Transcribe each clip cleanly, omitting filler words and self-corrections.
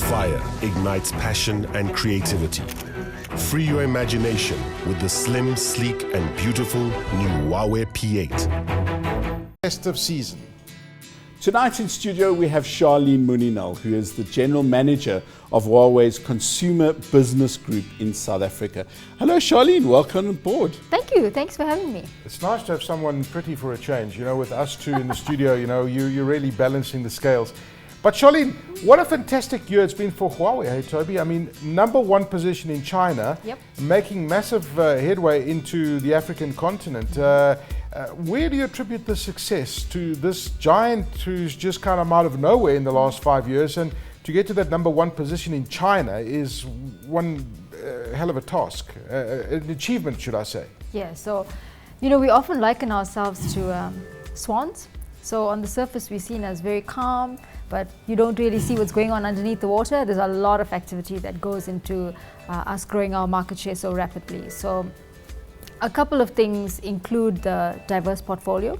fire ignites passion and creativity. Free your imagination with the slim, sleek, and beautiful new Huawei P8. Festive season. Tonight in studio we have Charlene Munilall, who is the General Manager of Huawei's Consumer Business Group in South Africa. Hello Charlene, welcome on board. Thank you, thanks for having me. It's nice to have someone pretty for a change. You know, with us two in the studio, you know, you're really balancing the scales. But Charlene, what a fantastic year it's been for Huawei, hey Toby? I mean, #1 position in China, making massive headway into the African continent. Where do you attribute the success to this giant who's just kind of out of nowhere in the last 5 years, and to get to that #1 position in China is one hell of a task, an achievement, should I say? Yeah, so, you know, we often liken ourselves to swans. So on the surface we're seen as very calm, but you don't really see what's going on underneath the water. There's a lot of activity that goes into us growing our market share so rapidly. So a couple of things include the diverse portfolio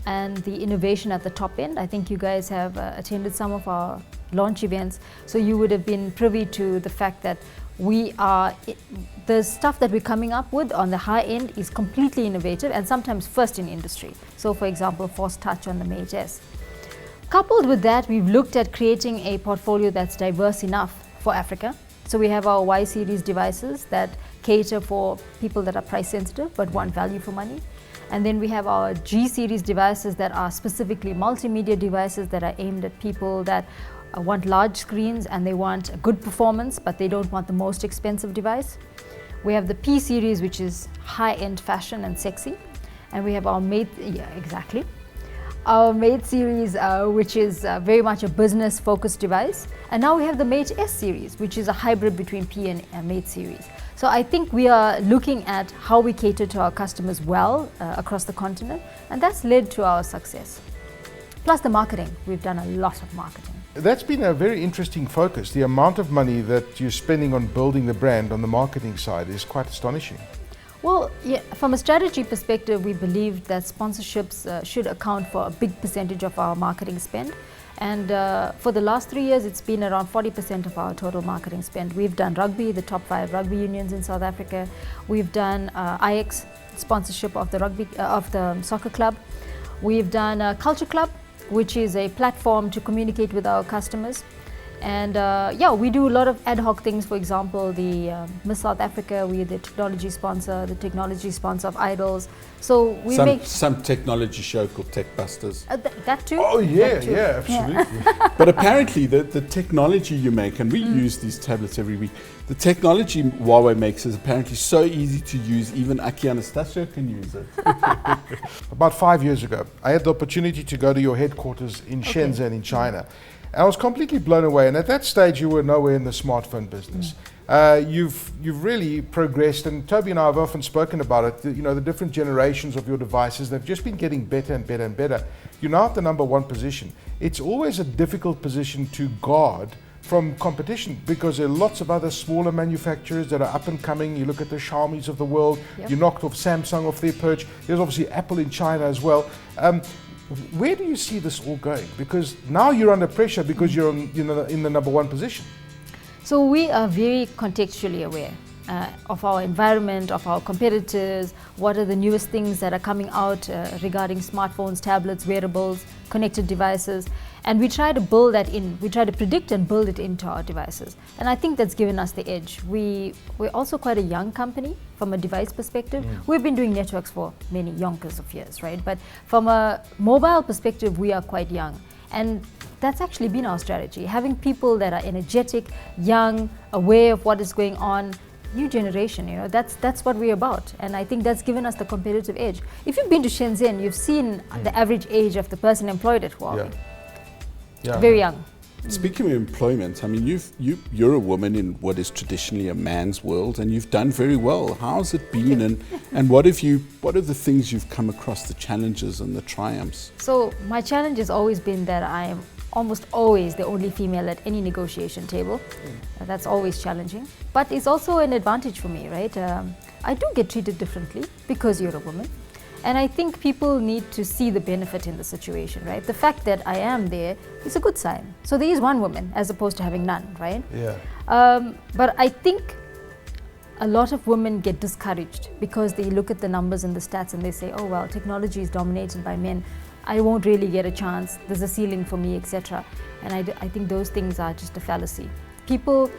and the innovation at the top end. I think you guys have attended some of our launch events, so you would have been privy to the fact that the stuff that we're coming up with on the high end is completely innovative and sometimes first in industry. So for example, Force Touch on the Mate S. Coupled with that, we've looked at creating a portfolio that's diverse enough for Africa. So we have our Y series devices that cater for people that are price sensitive but want value for money. And then we have our G series devices that are specifically multimedia devices that are aimed at people that want large screens and they want a good performance, but they don't want the most expensive device. We have the P series, which is high-end fashion and sexy. And we have our Mate, our Mate series, which is very much a business-focused device. And now we have the Mate S series, which is a hybrid between P and Mate series. So I think we are looking at how we cater to our customers well across the continent, and that's led to our success. Plus the marketing, we've done a lot of marketing. That's been a very interesting focus. The amount of money that you're spending on building the brand on the marketing side is quite astonishing. Well, yeah, from a strategy perspective, we believe that sponsorships should account for a big percentage of our marketing spend. And for the last 3 years, it's been around 40% of our total marketing spend. We've done rugby, the top 5 rugby unions in South Africa. We've done IX sponsorship of the soccer club. We've done Culture Club, which is a platform to communicate with our customers. And we do a lot of ad hoc things. For example, the Miss South Africa, we're the technology sponsor of Idols. So we make some technology show called Techbusters. That too. Oh yeah, that too. yeah, absolutely. Yeah. But apparently the technology you make, and we use these tablets every week, the technology Huawei makes is apparently so easy to use, even Aki Anastasio can use it. About 5 years ago, I had the opportunity to go to your headquarters in Shenzhen in China. I was completely blown away, and at that stage you were nowhere in the smartphone business. You've really progressed, and Toby and I have often spoken about it. You know, the different generations of your devices, they've just been getting better and better and better. You're now at the #1 position. It's always a difficult position to guard from competition because there are lots of other smaller manufacturers that are up and coming. You look at the Xiaomis of the world, you knocked off Samsung off their perch. There's obviously Apple in China as well. Where do you see this all going? Because now you're under pressure because you're in the #1 position. So we are very contextually aware of our environment, of our competitors, what are the newest things that are coming out regarding smartphones, tablets, wearables, connected devices. And we try to build that in, we try to predict and build it into our devices. And I think that's given us the edge. We're also quite a young company from a device perspective. We've been doing networks for many yonkers of years, right? But from a mobile perspective, we are quite young. And that's actually been our strategy. Having people that are energetic, young, aware of what is going on, new generation, you know, that's what we're about. And I think that's given us the competitive edge. If you've been to Shenzhen, you've seen the average age of the person employed at Huawei. Yeah. Very young. Speaking of employment, I mean, you're a woman in what is traditionally a man's world, and you've done very well. How's it been, and what are the things you've come across, the challenges and the triumphs? So my challenge has always been that I am almost always the only female at any negotiation table. That's always challenging, but it's also an advantage for me, right? I do get treated differently because you're a woman. And I think people need to see the benefit in the situation, right? The fact that I am there is a good sign. So there is one woman as opposed to having none, right? Yeah. But I think a lot of women get discouraged because they look at the numbers and the stats and they say, oh, well, technology is dominated by men. I won't really get a chance. There's a ceiling for me, etc. And I think those things are just a fallacy. People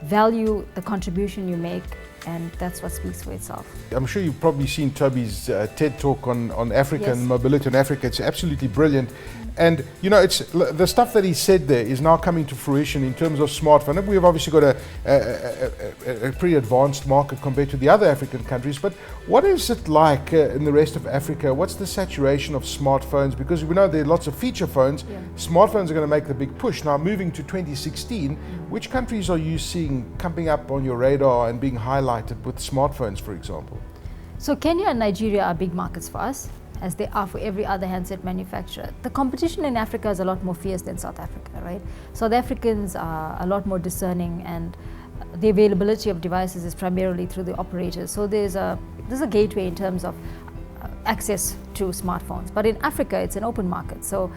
value the contribution you make, and that's what speaks for itself. I'm sure you've probably seen Toby's TED talk on Africa Yes. and mobility in Africa. It's absolutely brilliant. And you know, it's the stuff that he said there is now coming to fruition in terms of smartphone. And we've obviously got a pretty advanced market compared to the other African countries. But what is it like in the rest of Africa? What's the saturation of smartphones? Because we know there are lots of feature phones. Yeah. Smartphones are going to make the big push. Now, moving to 2016, which countries are you seeing coming up on your radar and being highlighted with smartphones, for example? So Kenya and Nigeria are big markets for us, as they are for every other handset manufacturer. The competition in Africa is a lot more fierce than South Africa, right? South Africans are a lot more discerning, and the availability of devices is primarily through the operators. So there's a gateway in terms of access to smartphones. But in Africa, it's an open market. So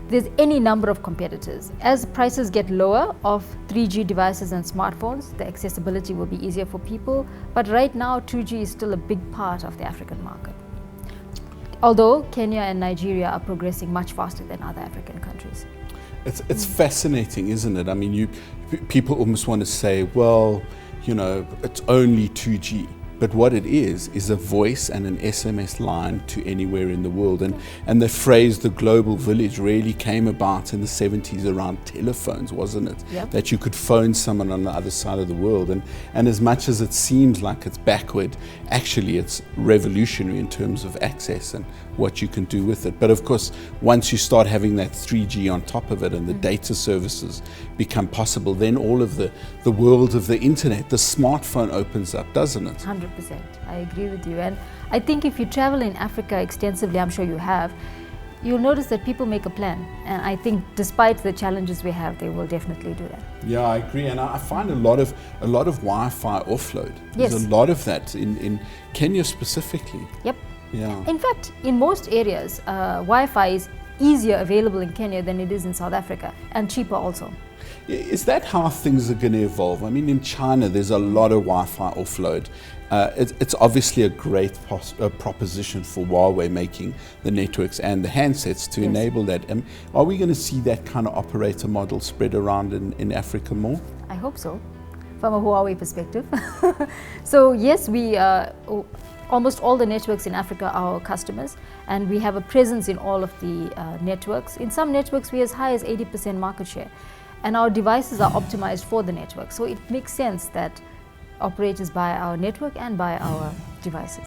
there's any number of competitors. As prices get lower of 3G devices and smartphones, the accessibility will be easier for people. But right now, 2G is still a big part of the African market. Although Kenya and Nigeria are progressing much faster than other African countries. It's fascinating, isn't it? I mean, people almost want to say, well, you know, it's only 2G. But what it is a voice and an SMS line to anywhere in the world. And the phrase the global village really came about in the 70s around telephones, wasn't it? Yep. That you could phone someone on the other side of the world. And as much as it seems like it's backward, actually it's revolutionary in terms of access and what you can do with it. But of course, once you start having that 3G on top of it and the data services become possible, then all of the world of the internet, the smartphone opens up, doesn't it? 100%. I agree with you. And I think if you travel in Africa extensively, I'm sure you have, you'll notice that people make a plan. And I think despite the challenges we have, they will definitely do that. Yeah, I agree. And I find a lot of Wi-Fi offload. There's Yes. a lot of that in Kenya specifically. Yep. Yeah. In fact, in most areas, Wi-Fi is easier available in Kenya than it is in South Africa, and cheaper also. Is that how things are going to evolve? I mean, in China, there's a lot of Wi-Fi offload. It's obviously a great proposition for Huawei making the networks and the handsets to enable that. Are we going to see that kind of operator model spread around in Africa more? I hope so, from a Huawei perspective. So yes, we almost all the networks in Africa are our customers, and we have a presence in all of the networks. In some networks, we're as high as 80% market share. And our devices are optimized for the network. So it makes sense that operators buy our network and buy our devices.